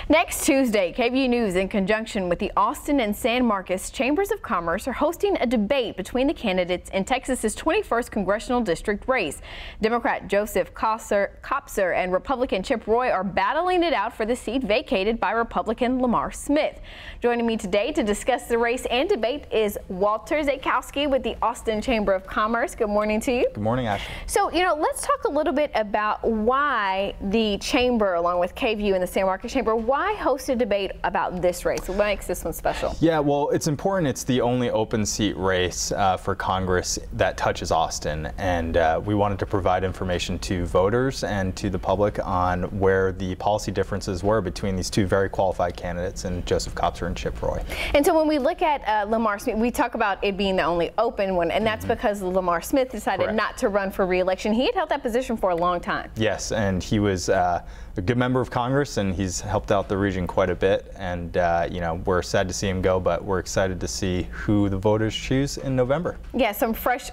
Next Tuesday, KVUE News, in conjunction with the Austin and San Marcos Chambers of Commerce, are hosting a debate between the candidates in Texas's 21st congressional district race. Democrat Joseph Kopser and Republican Chip Roy are battling it out for the seat vacated by Republican Lamar Smith. Joining me today to discuss the race and debate is Walter Zakowski with the Austin Chamber of Commerce. Good morning to you. Good morning, Ashley. So, let's talk a little bit about why the Chamber, along with KVUE and the San Marcos Chamber, why host a debate about this race? What makes this one special? Yeah, well, it's important. It's the only open seat race for Congress that touches Austin, and we wanted to provide information to voters and to the public on where the policy differences were between these two very qualified candidates, and Joseph Kopser and Chip Roy. And so when we look at Lamar Smith, we talk about it being the only open one, and that's because Lamar Smith decided not to run for re-election. He had held that position for a long time. Yes, and he was a good member of Congress, and he's helped out the region quite a bit. And we're sad to see him go, but we're excited to see who the voters choose in November. Yeah, some fresh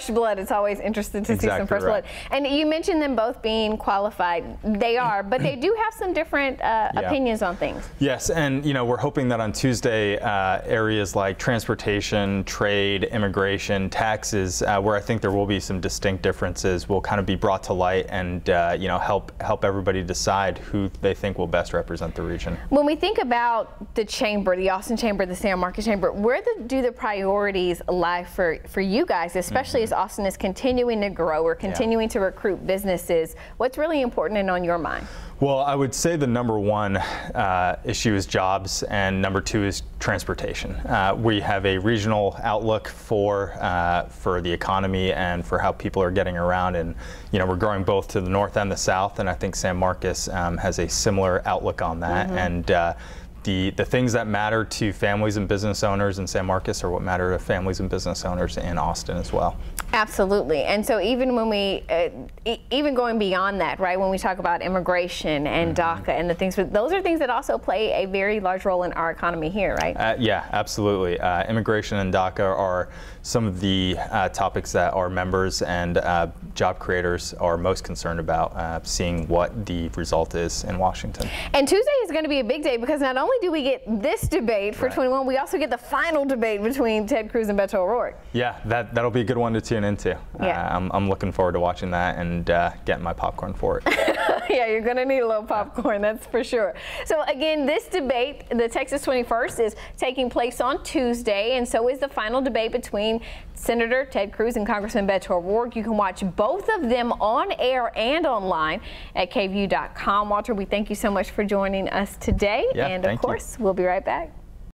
blood. It's always interesting to see some fresh blood. And you mentioned them both being qualified. They are, but they do have some different opinions on things. Yes, and we're hoping that on Tuesday, areas like transportation, trade, immigration, taxes, where I think there will be some distinct differences, will kind of be brought to light and help everybody decide who they think will best represent the region. When we think about the chamber, the Austin Chamber, the San Marcos Chamber, where do the priorities lie for you guys, especially as Austin is continuing to grow or continuing to recruit businesses? What's really important and on your mind? Well, I would say the number one issue is jobs, and number two is transportation. We have a regional outlook for the economy and for how people are getting around, and we're growing both to the north and the south, and I think San Marcos has a similar outlook on that. And the things that matter to families and business owners in San Marcos are what matter to families and business owners in Austin as well. Absolutely. And so even when we, even going beyond that, right, when we talk about immigration and DACA and the things, those are things that also play a very large role in our economy here, right? Yeah, absolutely. Immigration and DACA are some of the topics that our members and job creators are most concerned about, seeing what the result is in Washington. And Tuesday is going to be a big day, because not only do we get this debate for 21, we also get the final debate between Ted Cruz and Beto O'Rourke. Yeah, that'll be a good one to tune into. Yeah. I'm looking forward to watching that and getting my popcorn for it. Yeah, you're going to need a little popcorn, that's for sure. So again, this debate, the Texas 21st, is taking place on Tuesday, and so is the final debate between Senator Ted Cruz and Congressman Beto O'Rourke. You can watch both of them on air and online at KVUE.com. Walter, we thank you so much for joining us today. Yeah, and of course, we'll be right back.